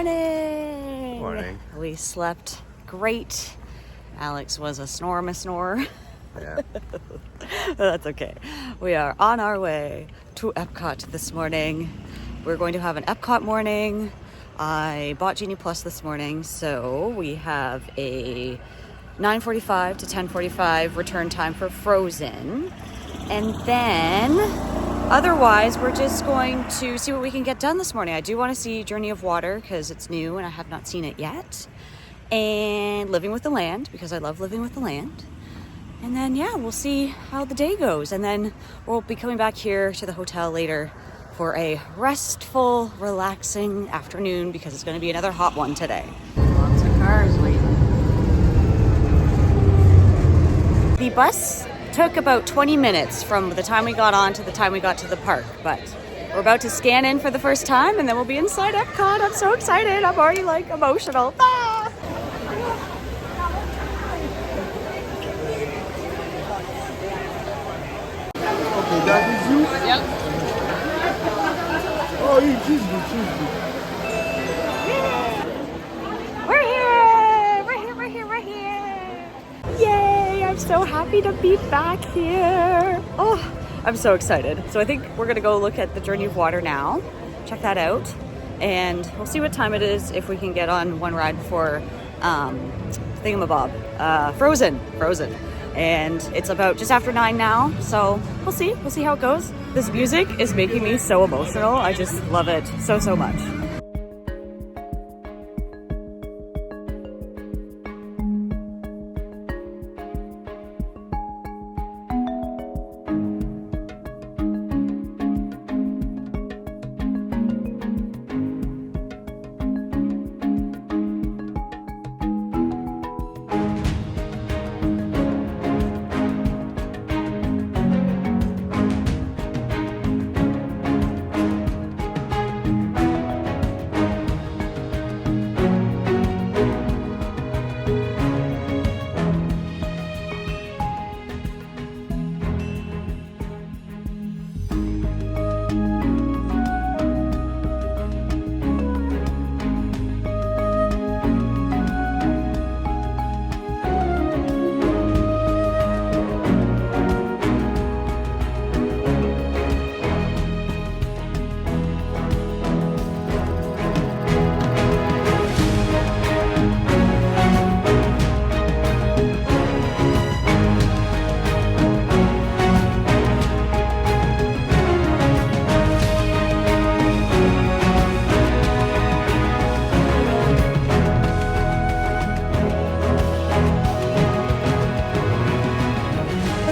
morning. Morning. We slept great. Alex was a snore. Yeah. That's okay. We are on our way to Epcot this morning. We're going to have an Epcot morning. I bought Genie Plus this morning, so we have a 9:45 to 10:45 return time for Frozen. And then otherwise, we're just going to see what we can get done this morning. I do want to see Journey of Water because it's new and I have not seen it yet. And Living with the Land because I love Living with the Land. And then, yeah, we'll see how the day goes. And then we'll be coming back here to the hotel later for a restful, relaxing afternoon because it's going to be another hot one today. Lots of cars waiting. The bus took about 20 minutes from the time we got on to the time we got to the park, but we're about to scan in for the first time and then we'll be inside Epcot. I'm so excited. I'm already like emotional. Ah! Okay, that is you? Yep. Oh, you choose me. We're here. Yay, I'm so happy to be back here. Oh, I'm so excited. So I think we're gonna go look at the Journey of Water now, check that out, and we'll see what time it is if we can get on one ride for thingamabob, Frozen. And it's about just after 9 now, so we'll see how it goes. This music is making me so emotional. I just love it so much.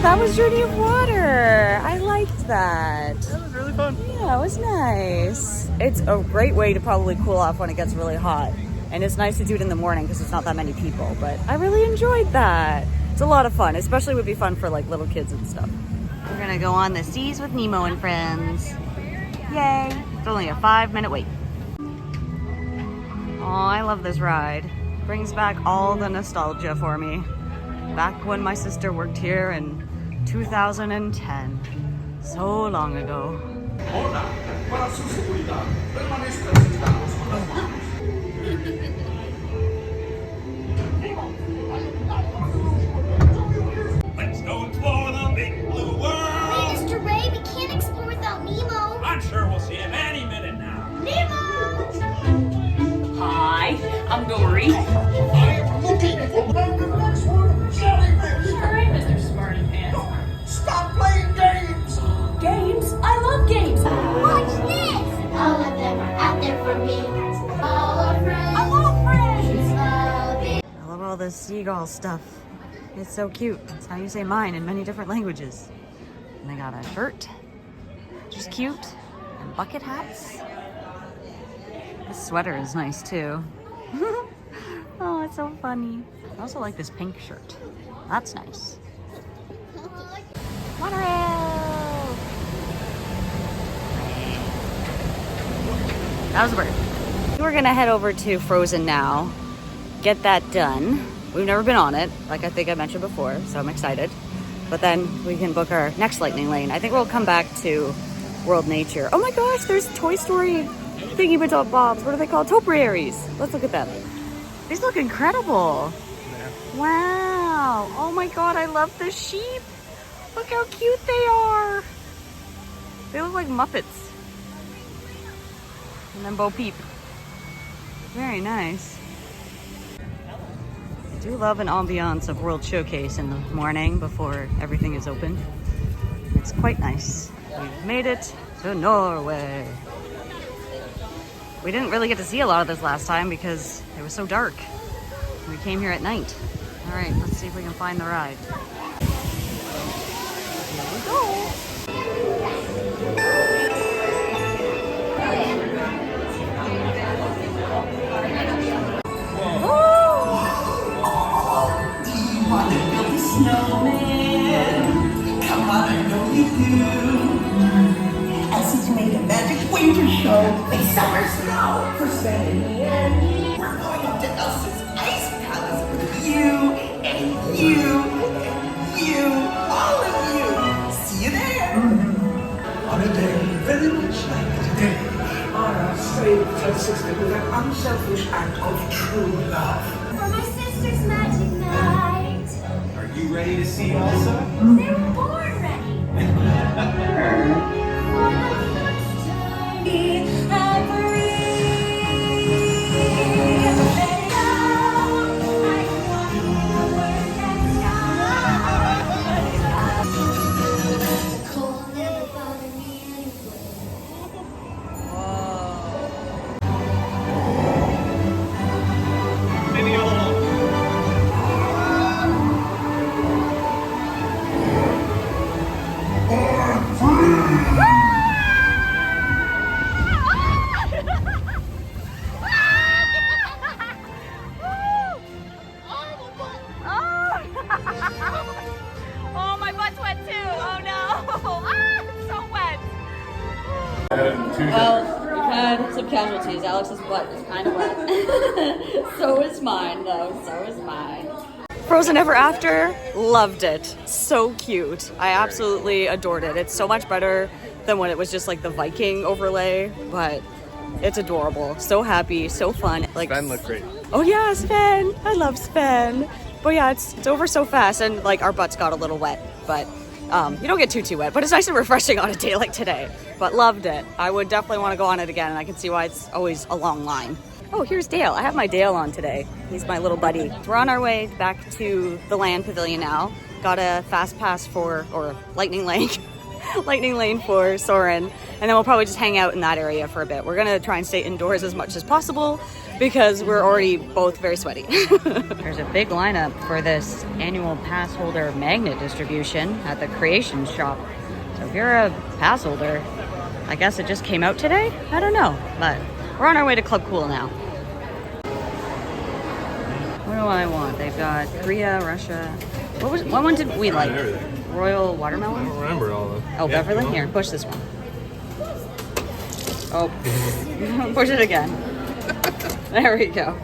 That was Journey of Water. I liked that. That was really fun. Yeah, it was nice. It's a great way to probably cool off when it gets really hot. And it's nice to do it in the morning because there's not that many people. But I really enjoyed that. It's a lot of fun. Especially would be fun for like little kids and stuff. We're gonna go on the Seas with Nemo and Friends. Yay. It's only a 5-minute wait. Oh, I love this ride. Brings back all the nostalgia for me. Back when my sister worked here in 2010. So long ago. Let's go explore the big blue world. Mr. Ray, we can't explore without Nemo. I'm sure we'll see him any minute now. Nemo! Hi, I'm Dory. Alright, Mr. Smarty Pants. Stop playing games. Games? I love games. Watch this! All of them are out there for me. All our friends. I love friends. Love I love all this seagull stuff. It's so cute. It's how you say mine in many different languages. And they got a shirt, which is cute, and bucket hats. This sweater is nice too. Oh, it's so funny. I also like this pink shirt. That's nice. Monorail! That was a bird. We're gonna head over to Frozen now, get that done. We've never been on it, like I think I mentioned before, so I'm excited. But then we can book our next lightning lane. I think we'll come back to World Nature. Oh my gosh, there's Toy Story thingy bobs. What are they called? Topiaries. Let's look at them. These look incredible. Wow. Oh my god, I love the sheep. Look how cute they are. They look like Muppets. And then Bo Peep. Very nice. I do love an ambiance of World Showcase in the morning before everything is open. It's quite nice. We've made it to Norway. We didn't really get to see a lot of this last time because it was so dark. We came here at night. All right, let's see if we can find the ride. Here we go. Snowman, come on, I know you do. Elsie's made a magic winter show. Make summer snow for Sven and we're going to Elsie's ice palace with you and you and you, all of you. See you there. On a day very much like today, I saved her sister with an unselfish act of true love. For my sister's magic night. Are you ready to see also? They were born ready. For the first time, be free. Let it go. I want the word that's cold never bothered me anyway. Maybe all alone. Oh, my butt's wet too. Oh no. Ah, it's so wet. Well, we've had some casualties. Alex's butt is kind of wet. So is mine, though. So is mine. Frozen Ever After, loved it. So cute. I absolutely adored it. It's so much better than when it was just like the Viking overlay, but it's adorable. So happy, so fun. Like Sven looked great. Oh yeah, Sven. I love Sven. But yeah, it's over so fast, and like our butts got a little wet, but you don't get too wet. But it's nice and refreshing on a day like today. But loved it. I would definitely want to go on it again, and I can see why it's always a long line. Oh, here's Dale. I have my Dale on today. He's my little buddy. We're on our way back to the land pavilion now. Got a fast pass for, or lightning lane, lightning lane for Soarin, and then we'll probably just hang out in that area for a bit. We're gonna try and stay indoors as much as possible because we're already both very sweaty. There's a big lineup for this annual pass holder magnet distribution at the Creation Shop. So if you're a pass holder, I guess it just came out today? I don't know, but we're on our way to Club Cool now. What do I want? They've got Korea, Russia. What one did we like? Royal watermelon? I don't remember all of them. Oh, Yeah, Beverly? come on. Here, push this one. Oh, push it again. There we go.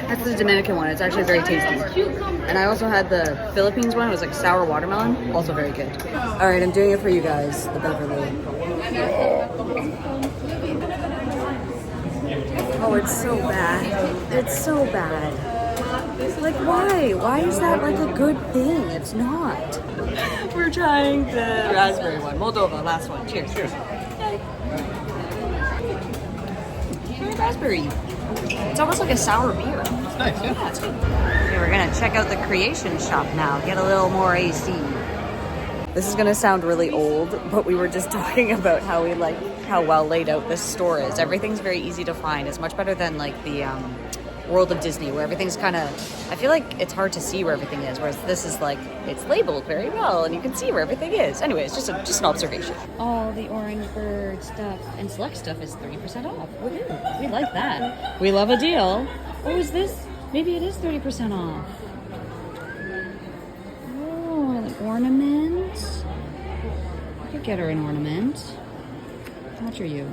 That's the Dominican one. It's actually very tasty. And I also had the Philippines one. It was like sour watermelon. Also very good. All right, I'm doing it for you guys, the Beverly. Oh, it's so bad. It's so bad. Like, why? Why is that like a good thing? It's not. We're trying the raspberry one. Moldova, last one. Cheers. Cheers. Raspberry. It's almost like a sour beer. It's nice, yeah. Yeah, it's good. Okay, we're gonna check out the Creation Shop now. Get a little more AC. This is gonna sound really old, but we were just talking about how we like how well laid out this store is. Everything's very easy to find. It's much better than like the World of Disney, where everything's kind of, I feel like it's hard to see where everything is, whereas this is like, it's labeled very well and you can see where everything is. Anyways, just an observation. All the Orange Bird stuff and select stuff is 30% off. Woohoo. We like that. We love a deal. Oh, is this? Maybe it is 30% off. Oh, like ornament. I could get her an ornament. How much are you?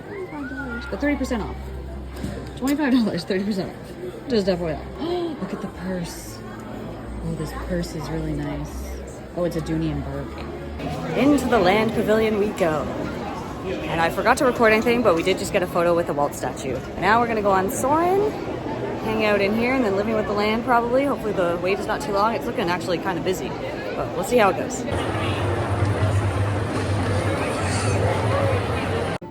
$25, but 30% off. $25, 30% off. Just FYI. Oh, look at the purse. Oh, this purse is really nice. Oh, it's a Dooney and Burke. into the land pavilion we go. And I forgot to record anything, but we did just get a photo with the Walt statue. And now we're gonna go on Soarin, hang out in here, and then Living with the Land probably. Hopefully the wait is not too long. It's looking actually kind of busy, but we'll see how it goes.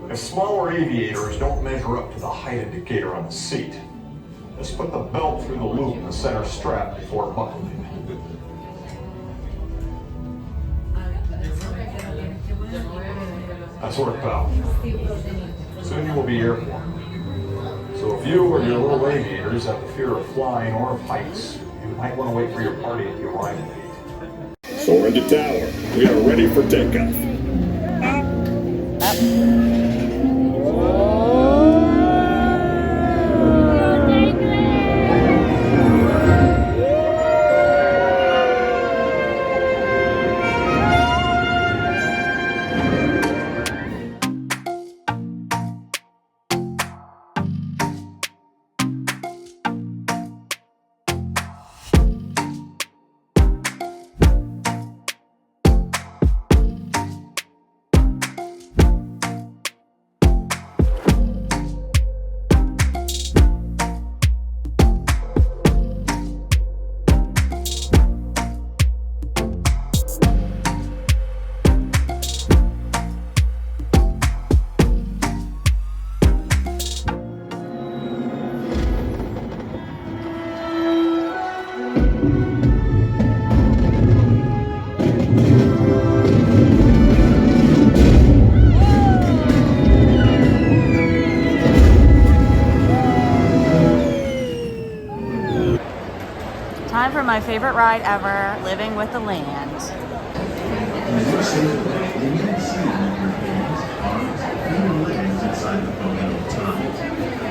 The smaller aviators don't measure up to the height indicator on the seat. Just put the belt through the loop in the center strap before buckling. That's worked out. Soon you will be airborne. So if you or your little aviators have the fear of flying or of heights, you might want to wait for your party at the arrival gate. Soarin to tower. We are ready for takeoff. Time for my favorite ride ever, Living with the Land.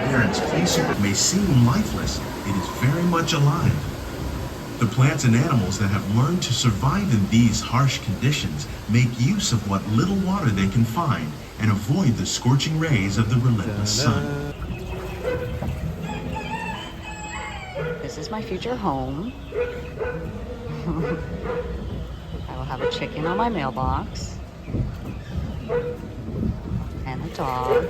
Parents, face may seem lifeless. It is very much alive. The plants and animals that have learned to survive in these harsh conditions make use of what little water they can find and avoid the scorching rays of the relentless sun. This is my future home. I will have a chicken on my mailbox. And a dog.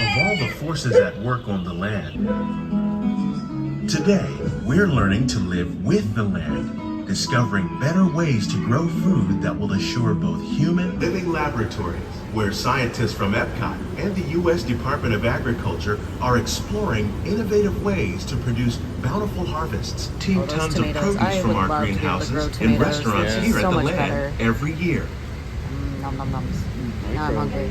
Of all the forces at work on the land, today we're learning to live with the land, discovering better ways to grow food that will assure both human living laboratories, where scientists from Epcot and the U.S. Department of Agriculture are exploring innovative ways to produce bountiful harvests, 10 tons of tomatoes. produce from our greenhouses and restaurants here at the land every year. Nom nom noms. Now I'm hungry.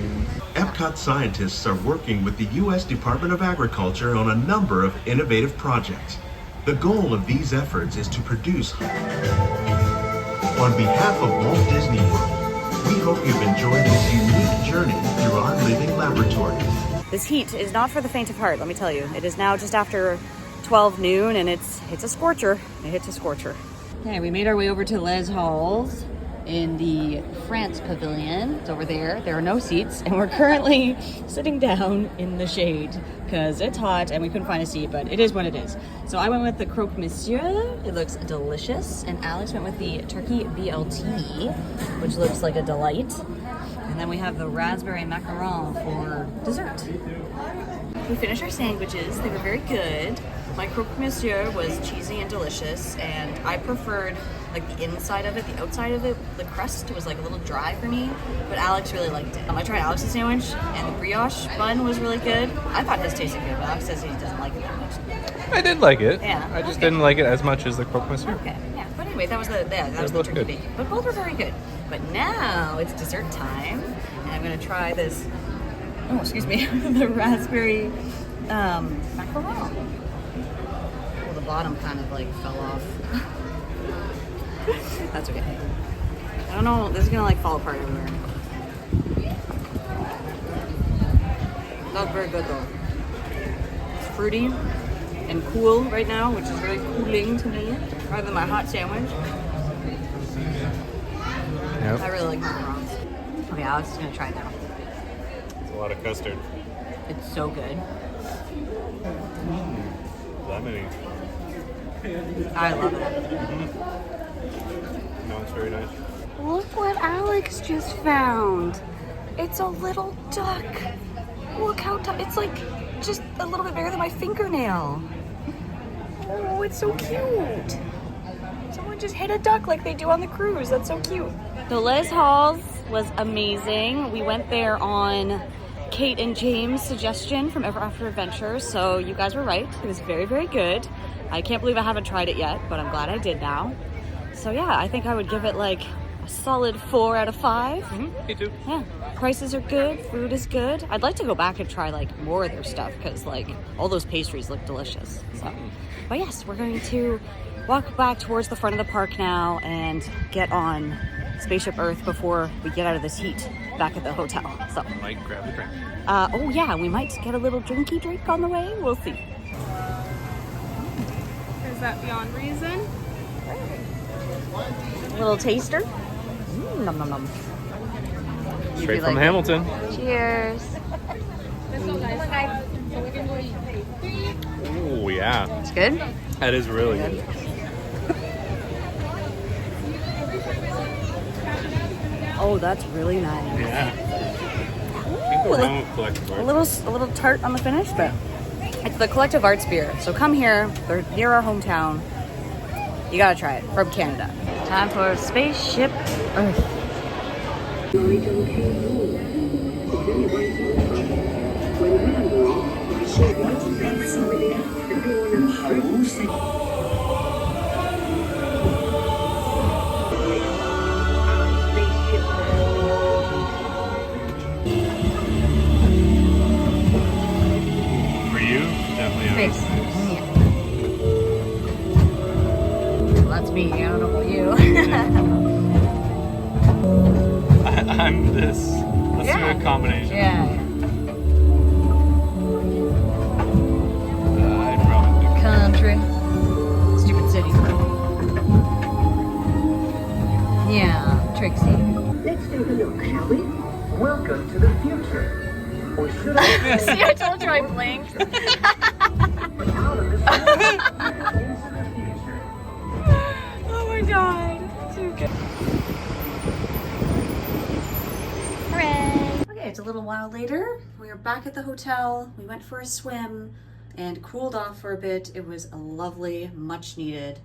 Epcot scientists are working with the U.S. Department of Agriculture on a number of innovative projects. The goal of these efforts is to produce. On behalf of Walt Disney World, we hope you've enjoyed this unique journey through our living laboratory. This heat is not for the faint of heart, let me tell you. It is now just after 12 noon and it's a scorcher. It hits a scorcher. Okay, we made our way over to Les Halls in the France pavilion. It's over there. There are no seats and we're currently sitting down in the shade because it's hot and we couldn't find a seat, but it is what it is. So I went with the croque monsieur. It looks delicious. And Alex went with the turkey BLT, which looks like a delight. And then we have the raspberry macaron for dessert. We finished our sandwiches. They were very good. My croque monsieur was cheesy and delicious, and I preferred like the inside of it. The outside of it, the crust was like a little dry for me, but Alex really liked it. I tried Alex's sandwich, and the brioche bun was really good. I thought his tasted good, but Alex says he doesn't like it that much. I did like it. Yeah. I just didn't like it as much as the croque monsieur. Okay. Yeah. But anyway, that was the turkey good. bacon. But both were very good. But now it's dessert time, and I'm gonna try this. Oh, excuse me, the raspberry macaron. Well, the bottom kind of like fell off. That's okay. I don't know. This is gonna like fall apart everywhere. Not very good though. It's fruity and cool right now, which is very cooling to me, rather than my hot sandwich. Yep. I really like macarons. Okay, Alex is gonna try it now. It's a lot of custard. It's so good. Lemony. I love it. nice. Look what Alex just found. It's a little duck. Look how it's like just a little bit bigger than my fingernail. Oh, it's so cute. Someone just hit a duck like they do on the cruise. That's so cute. So Les Halls was amazing. We went there on Kate and James' suggestion from Ever After Adventure, so you guys were right. It was very, very good. I can't believe I haven't tried it yet, but I'm glad I did now. So yeah, I think I would give it like a solid 4 out of 5. Me too. Yeah, prices are good, food is good. I'd like to go back and try like more of their stuff because like all those pastries look delicious. So, but yes, we're going to walk back towards the front of the park now and get on Spaceship Earth before we get out of this heat back at the hotel. So, Might grab a drink. oh yeah, we might get a little drinky drink on the way. We'll see. Is that beyond reason? A little taster. Nom nom nom. Straight from Hamilton. Cheers. Oh yeah. It's good. That is really good. Oh, that's really nice. Yeah. Ooh, Collective a art. little tart on the finish, but it's the Collective Arts beer. So come here. They're near our hometown. You gotta try it. From Canada. Time for Spaceship Earth. For you, definitely. Space. Yeah. Well, that's me. I don't know about you. I'm this. Let's do a combination. Yeah. I'd probably do Country. Stupid city. Yeah, Trixie. Let's take a look, shall we? Welcome to the future. Or should I say, See, I told you I blinked. out of this world into the future? Oh my god. Too good. Hooray! Okay, it's a little while later. We are back at the hotel. We went for a swim and cooled off for a bit. It was a lovely, much needed.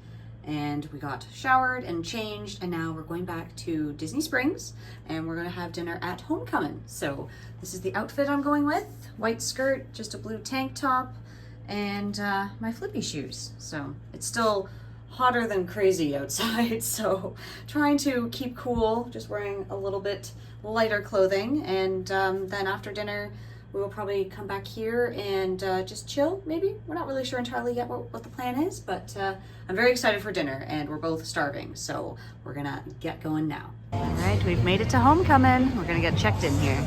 And we got showered and changed, and now we're going back to Disney Springs and we're gonna have dinner at Homecomin. So this is the outfit I'm going with. White skirt, just a blue tank top, and my flippy shoes. So it's still hotter than crazy outside, so trying to keep cool, just wearing a little bit lighter clothing. And then after dinner, we will probably come back here and just chill, maybe. We're not really sure entirely yet what the plan is, but I'm very excited for dinner and we're both starving, so we're gonna get going now. All right, we've made it to Homecomin. We're gonna get checked in here.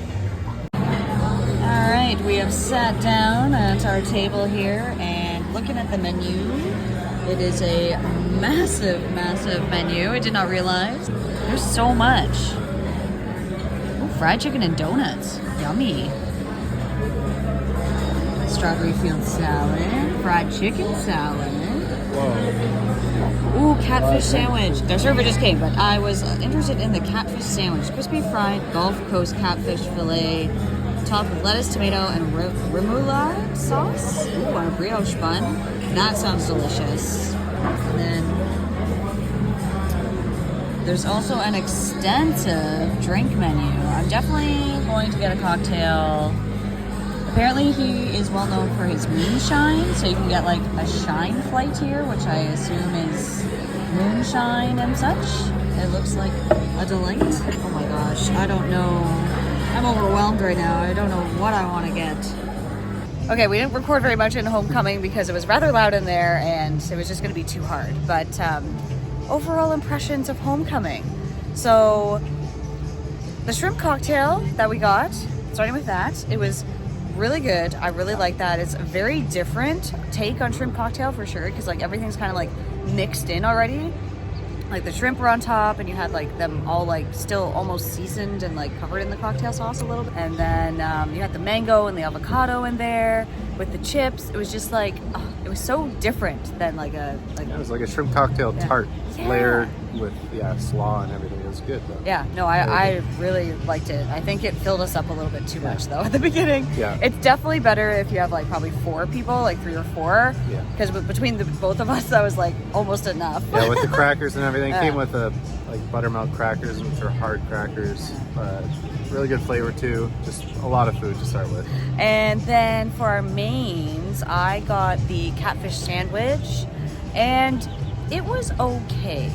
All right, we have sat down at our table here and looking at the menu. It is a massive, massive menu. I did not realize. There's so much. Ooh, fried chicken and donuts. Yummy. Strawberry field salad, fried chicken salad. Whoa. Ooh, catfish sandwich. Their server just came, but I was interested in the catfish sandwich. Crispy fried Gulf Coast catfish fillet, topped with lettuce, tomato, and remoulade sauce. Ooh, on a brioche bun. That sounds delicious. And then there's also an extensive drink menu. I'm definitely going to get a cocktail. Apparently he is well known for his moonshine, so you can get like a shine flight here, which I assume is moonshine and such. It looks like a delight. Oh my gosh, I don't know. I'm overwhelmed right now. I don't know what I want to get. Okay, we didn't record very much in Homecomin because it was rather loud in there and it was just going to be too hard. But overall impressions of Homecomin. So the shrimp cocktail that we got, starting with that, it was really good. I really like that. It's a very different take on shrimp cocktail for sure, because like everything's kind of like mixed in already. Like the shrimp were on top and you had like them all like still almost seasoned and like covered in the cocktail sauce a little bit. And then you had the mango and the avocado in there with the chips. It was just like, oh, it was so different than like a... It was like a shrimp cocktail tart. layered with slaw and everything. It was good though. Yeah, no, I really liked it. I think it filled us up a little bit too much though at the beginning. Yeah. It's definitely better if you have like probably 4 people, like 3 or 4. Yeah. Because between the both of us, that was like almost enough. Yeah, with the crackers and everything. Came with like buttermilk crackers, which are hard crackers. Really good flavor too. Just a lot of food to start with. And then for our mains, I got the catfish sandwich, and it was okay.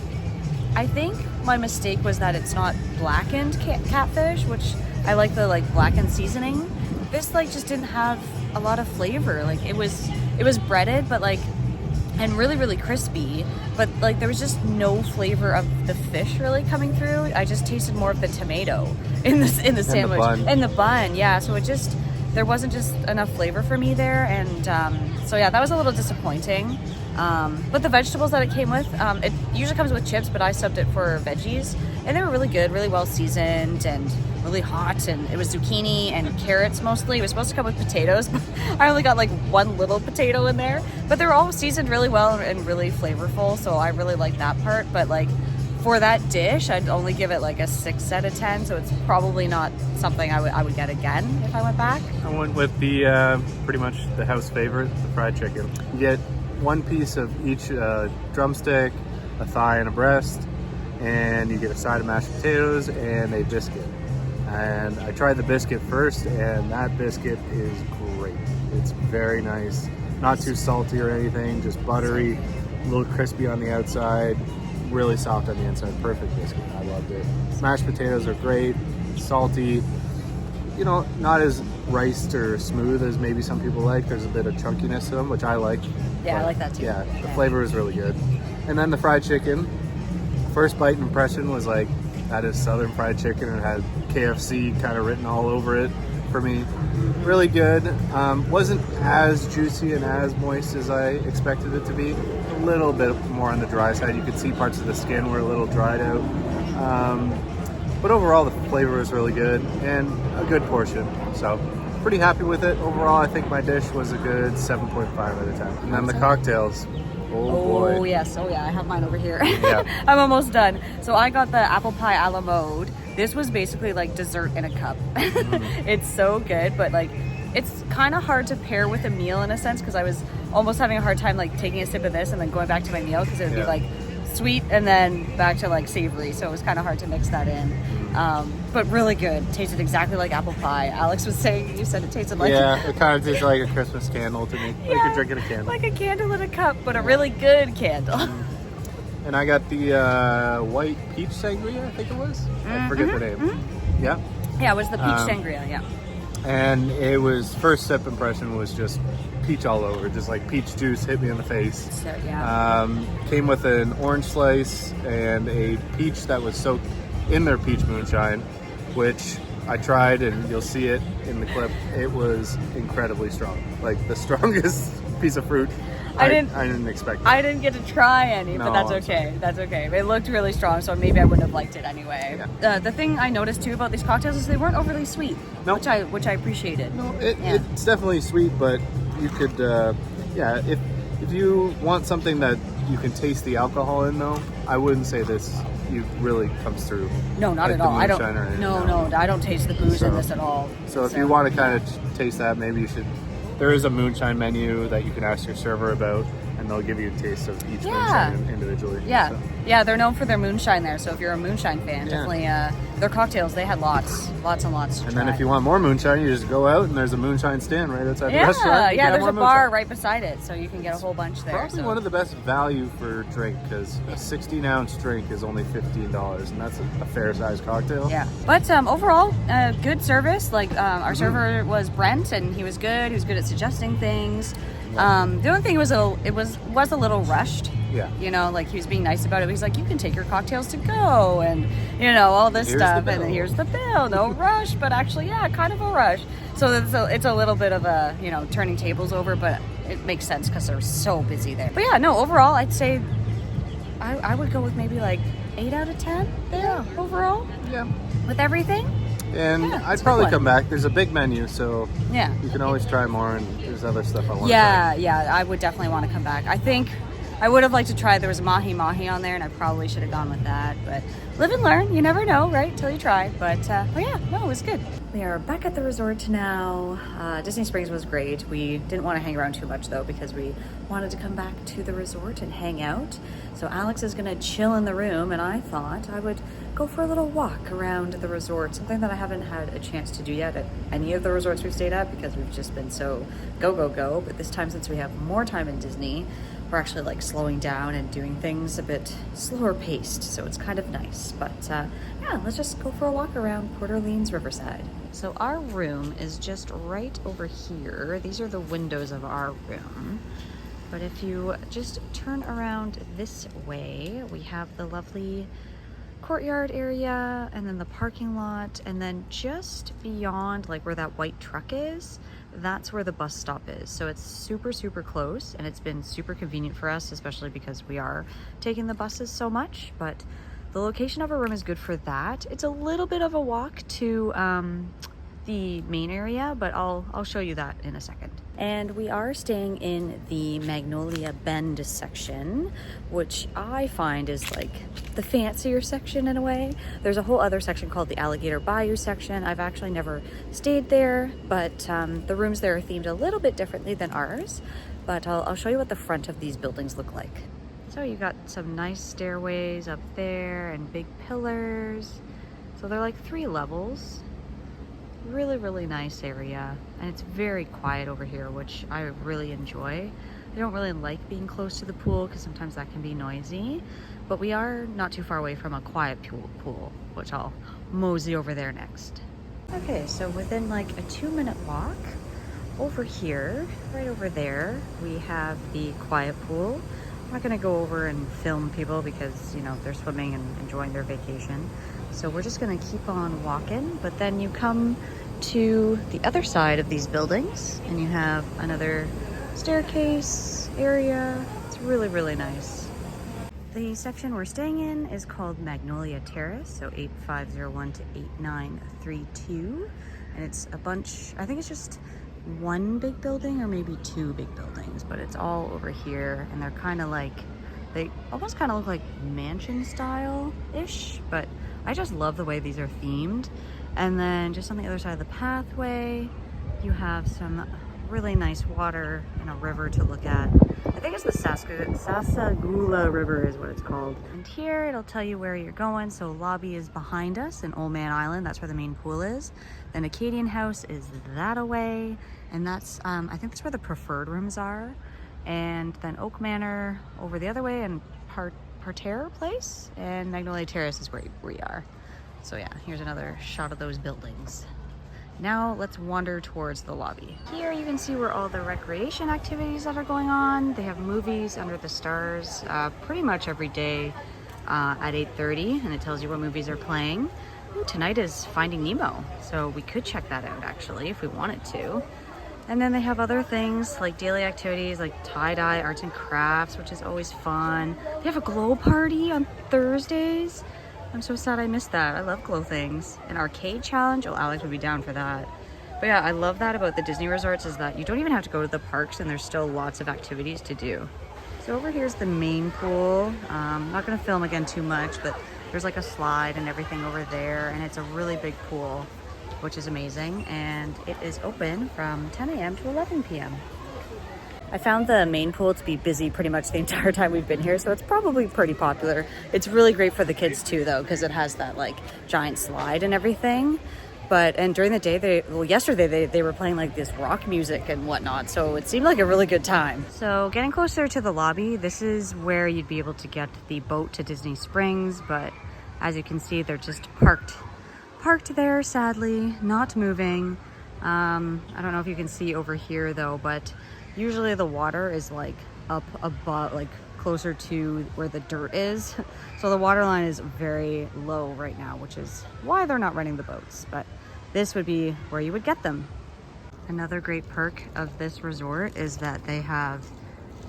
I think my mistake was that it's not blackened catfish, which I like the like blackened seasoning. This like just didn't have a lot of flavor. Like it was breaded, but like, and really, really crispy, but like there was just no flavor of the fish really coming through. I just tasted more of the tomato in the sandwich and the bun. Yeah, so there wasn't just enough flavor for me there, and so yeah, that was a little disappointing. But the vegetables that it came with, it usually comes with chips, but I subbed it for veggies, and they were really good, really well seasoned, and really hot. And it was zucchini and carrots mostly. It was supposed to come with potatoes, but I only got like 1 little potato in there. But they were all seasoned really well and really flavorful, so I really liked that part. But like for that dish, I'd only give it like a 6 out of 10, so it's probably not something I would get again if I went back. I went with the pretty much the house favorite, the fried chicken. You get 1 piece of each drumstick, a thigh and a breast, and you get a side of mashed potatoes and a biscuit. And I tried the biscuit first, and that biscuit is great. It's very nice, not too salty or anything, just buttery, a little crispy on the outside, really soft on the inside. Perfect biscuit. I loved it. Mashed potatoes are great, salty, you know, not as riced or smooth as maybe some people like. There's a bit of chunkiness to them, which I like. Yeah, I like that too. Yeah, the flavor is really good. And then the fried chicken, first bite impression was like, that is Southern fried chicken. It had KFC kind of written all over it for me. Really good. Wasn't as juicy and as moist as I expected it to be. A little bit more on the dry side. You could see parts of the skin were a little dried out. But overall, the flavor was really good and a good portion. So pretty happy with it. Overall, I think my dish was a good 7.5 out of 10. And then the cocktails. Oh boy. Oh yes, oh yeah, I have mine over here. Yeah. I'm almost done. So I got the apple pie a la mode. This was basically like dessert in a cup. It's so good, but like it's kind of hard to pair with a meal in a sense, because I was almost having a hard time like taking a sip of this and then going back to my meal, because it would be like sweet and then back to like savory, so it was kind of hard to mix that in. But really good. Tasted exactly like apple pie. Alex was saying, you said it tasted like... Yeah, it kind of tasted like a Christmas candle to me. Like you're drinking a candle. Like a candle in a cup, but a really good candle. And I got the white peach sangria, I think it was. I forget the name. Yeah? Yeah, it was the peach sangria, yeah. And it was, first sip impression was just peach all over. Just like peach juice hit me in the face. So, yeah. Came with an orange slice and a peach that was soaked in their peach moonshine, which I tried, and you'll see it in the clip. It was incredibly strong, like the strongest piece of fruit. I didn't expect it. I didn't get to try any, but that's okay. That's okay. It looked really strong, so maybe I wouldn't have liked it anyway. Yeah. The thing I noticed too about these cocktails is they weren't overly sweet, which I appreciated. No, it's definitely sweet, but you could, if you want something that you can taste the alcohol in, though, I wouldn't say this really comes through. No, not like at all. I don't. No, I don't taste the booze in this at all. So if you want to kind of taste that, maybe you should. There is a moonshine menu that you can ask your server about, and they'll give you a taste of each moonshine individually. Yeah, so. Yeah, they're known for their moonshine there. So if you're a moonshine fan, definitely their cocktails. They had lots and lots to try. And then if you want more moonshine, you just go out and there's a moonshine stand right outside the restaurant. Yeah, there's a bar right beside it, so you can get a whole bunch there. Probably one of the best value for drink, because a 16-ounce drink is only $15, and that's a fair-sized cocktail. Yeah, but overall, good service. Like our server was Brent, and he was good. He was good at suggesting things. The only thing was it was a little rushed. Yeah. You know, like he was being nice about it. He's like, you can take your cocktails to go, and you know, all this stuff, and then here's the bill. No rush, but actually, kind of a rush. So it's a little bit of a, you know, turning tables over, but it makes sense because they're so busy there. But yeah, no, overall, I'd say I would go with maybe like 8 out of 10 there overall. Yeah. With everything. And I'd probably come back. There's a big menu, so you can always try more, and there's other stuff I want to try. Yeah, I would definitely want to come back. I think I would have liked to try, there was mahi mahi on there and I probably should have gone with that, but live and learn, you never know, right, till you try. But yeah, no, it was good. We are back at the resort now. Disney Springs was great. We didn't want to hang around too much though because we wanted to come back to the resort and hang out. So Alex is gonna chill in the room and I thought I would go for a little walk around the resort, something that I haven't had a chance to do yet at any of the resorts we've stayed at because we've just been so go, go, go. But this time, since we have more time in Disney, we're actually like slowing down and doing things a bit slower paced. So it's kind of nice. But yeah, let's just go for a walk around Port Orleans Riverside. So our room is just right over here. These are the windows of our room. But if you just turn around this way, we have the lovely courtyard area and then the parking lot, and then just beyond like where that white truck is, that's where the bus stop is. So it's super, super close and it's been super convenient for us, especially because we are taking the buses so much. But the location of our room is good for that. It's a little bit of a walk to the main area, but I'll show you that in a second. And we are staying in the Magnolia Bend section, which I find is like the fancier section in a way. There's a whole other section called the Alligator Bayou section. I've actually never stayed there, but the rooms there are themed a little bit differently than ours. But I'll show you what the front of these buildings look like. So you got some nice stairways up there and big pillars. So they're like 3 levels. Really, really nice area, and it's very quiet over here, which I really enjoy. I don't really like being close to the pool because sometimes that can be noisy, but we are not too far away from a quiet pool, which I'll mosey over there next. Okay, so within like a 2-minute walk over here, right over there, we have the quiet pool. I'm not gonna go over and film people because, you know, they're swimming and enjoying their vacation. So we're just gonna keep on walking, but then you come to the other side of these buildings and you have another staircase area. It's really, really nice. The section we're staying in is called Magnolia Terrace, so 8501 to 8932. And it's a bunch, I think it's just 1 big building or maybe 2 big buildings, but it's all over here and they're kind of like, they almost kind of look like mansion style-ish, but I just love the way these are themed. And then just on the other side of the pathway, you have some really nice water and a river to look at. I think it's the Sasagula River is what it's called. And here it'll tell you where you're going. So lobby is behind us in Old Man Island. That's where the main pool is. Then Acadian House is that away. And that's, I think that's where the preferred rooms are. And then Oak Manor over the other way and Parterre Place. And Magnolia Terrace is where we are. So yeah, here's another shot of those buildings. Now let's wander towards the lobby. Here you can see where all the recreation activities that are going on. They have movies under the stars pretty much every day at 8:30, and it tells you what movies are playing. Ooh, tonight is Finding Nemo, so we could check that out actually if we wanted to. And then they have other things like daily activities like tie-dye, arts and crafts, which is always fun. They have a glow party on Thursdays. I'm so sad I missed that. I love glow things. An arcade challenge. Oh, Alex would be down for that. But yeah, I love that about the Disney resorts is that you don't even have to go to the parks and there's still lots of activities to do. So over here's the main pool. I'm not gonna film again too much, but there's like a slide and everything over there, and it's a really big pool, which is amazing. And it is open from 10 a.m. to 11 p.m. I found the main pool to be busy pretty much the entire time we've been here, so it's probably pretty popular. It's really great for the kids too though, because it has that like giant slide and everything. And during the day, yesterday they were playing like this rock music and whatnot, so it seemed like a really good time. So getting closer to the lobby, this is where you'd be able to get the boat to Disney Springs, but as you can see, they're just parked there, sadly, not moving. I don't know if you can see over here though, but usually the water is like up above, like closer to where the dirt is. So the water line is very low right now, which is why they're not running the boats, but this would be where you would get them. Another great perk of this resort is that they have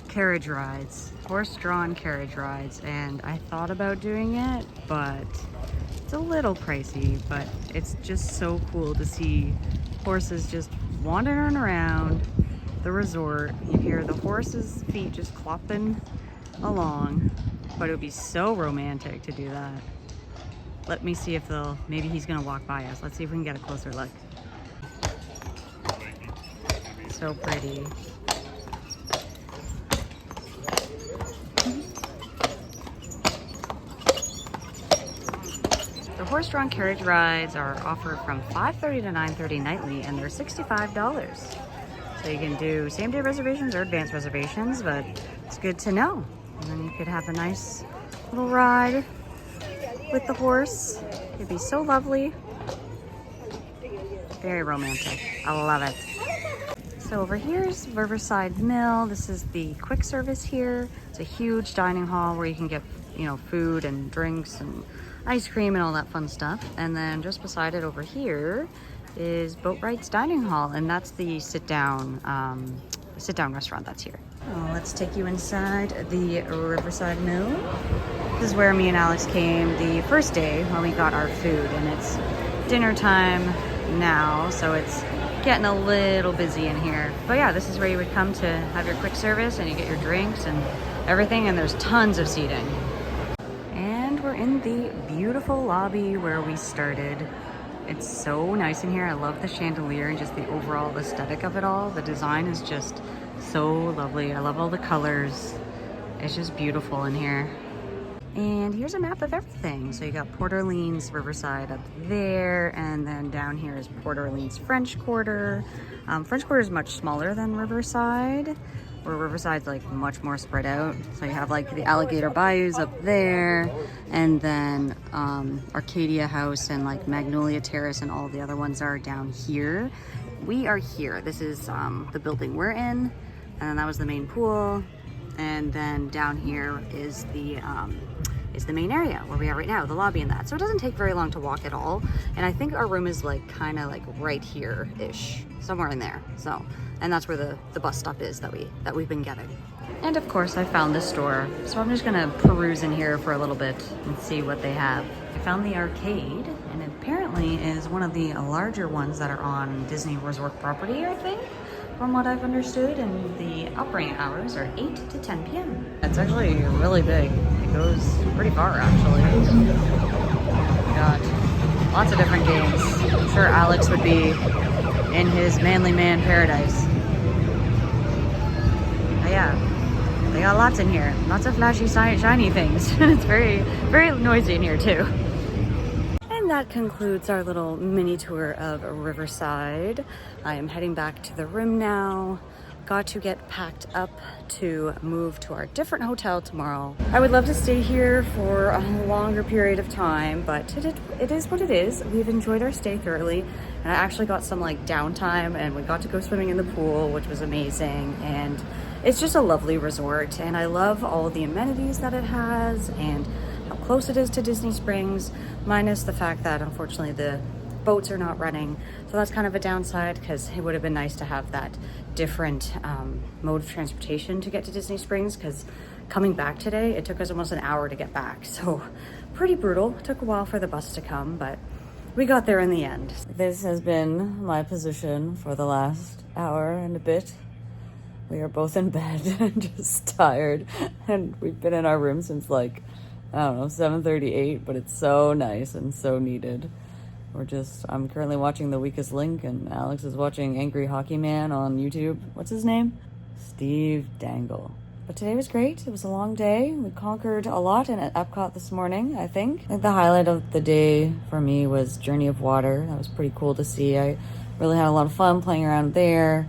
carriage rides, horse-drawn carriage rides, and I thought about doing it, but it's a little pricey, but it's just so cool to see horses just wandering around the resort. You hear the horses' feet just clopping along, but it would be so romantic to do that. Let me see if maybe he's gonna walk by us. Let's see if we can get a closer look. So pretty. The horse-drawn carriage rides are offered from 5:30 to 9:30 nightly, and they're $65. So you can do same-day reservations or advanced reservations, but it's good to know. And then you could have a nice little ride with the horse. It'd be so lovely. Very romantic. I love it. So over here's Riverside Mill. This is the quick service here. It's a huge dining hall where you can get, you know, food and drinks and ice cream and all that fun stuff. And then just beside it over here is Boatwright's Dining Hall, and that's the sit-down restaurant that's here. Oh, let's take you inside the Riverside Mill. This is where me and Alex came the first day when we got our food, and it's dinner time now, so it's getting a little busy in here. But yeah, this is where you would come to have your quick service, and you get your drinks and everything, and there's tons of seating. And we're in the beautiful lobby where we started. It's so nice in here. I love the chandelier and just the overall aesthetic of it all. The design is just so lovely. I love all the colors. It's just beautiful in here. And here's a map of everything. So you got Port Orleans Riverside up there, and then down here is Port Orleans French Quarter. French Quarter is much smaller than Riverside, where Riverside's like much more spread out. So you have like the Alligator Bayous up there, and then Arcadia House and like Magnolia Terrace, and all the other ones are down here. We are here. This is the building we're in, and that was the main pool. And then down here is the main area where we are right now, the lobby and that. So it doesn't take very long to walk at all. And I think our room is like kind of like right here-ish, somewhere in there. So, and that's where the bus stop is that we've been getting. And of course I found this store. So I'm just gonna peruse in here for a little bit and see what they have. I found the arcade, and it apparently is one of the larger ones that are on Disney Resort property, I think, from what I've understood, and the operating hours are 8 to 10 p.m. It's actually really big. It goes pretty far, actually. Got lots of different games. I'm sure Alex would be in his manly man paradise. But yeah, they got lots in here. Lots of flashy, shiny things. And it's very, very noisy in here too. And that concludes our little mini tour of Riverside. I am heading back to the room now. Got to get packed up to move to our different hotel tomorrow. I would love to stay here for a longer period of time, but it is what it is. We've enjoyed our stay thoroughly, and I actually got some like downtime, and we got to go swimming in the pool, which was amazing. And it's just a lovely resort, and I love all the amenities that it has and how close it is to Disney Springs, minus the fact that unfortunately the boats are not running. So that's kind of a downside, because it would have been nice to have that different mode of transportation to get to Disney Springs, because coming back today, it took us almost an hour to get back. So pretty brutal. It took a while for the bus to come, but we got there in the end. This has been my position for the last hour and a bit. We are both in bed and just tired, and we've been in our room since like, I don't know, 7:38, but it's so nice and so needed. I'm currently watching The Weakest Link, and Alex is watching Angry Hockey Man on YouTube. What's his name? Steve Dangle. But today was great. It was a long day. We conquered a lot in Epcot this morning, I think. The highlight of the day for me was Journey of Water. That was pretty cool to see. I really had a lot of fun playing around there.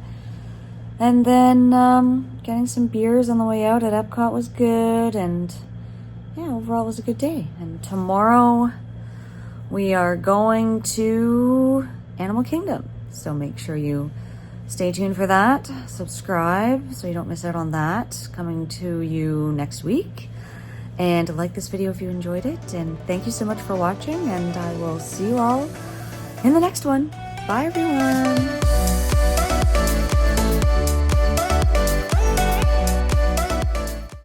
And then getting some beers on the way out at Epcot was good, and yeah, overall it was a good day. And tomorrow we are going to Animal Kingdom. So make sure you stay tuned for that. Subscribe so you don't miss out on that. Coming to you next week. And like this video if you enjoyed it. And thank you so much for watching, and I will see you all in the next one. Bye everyone.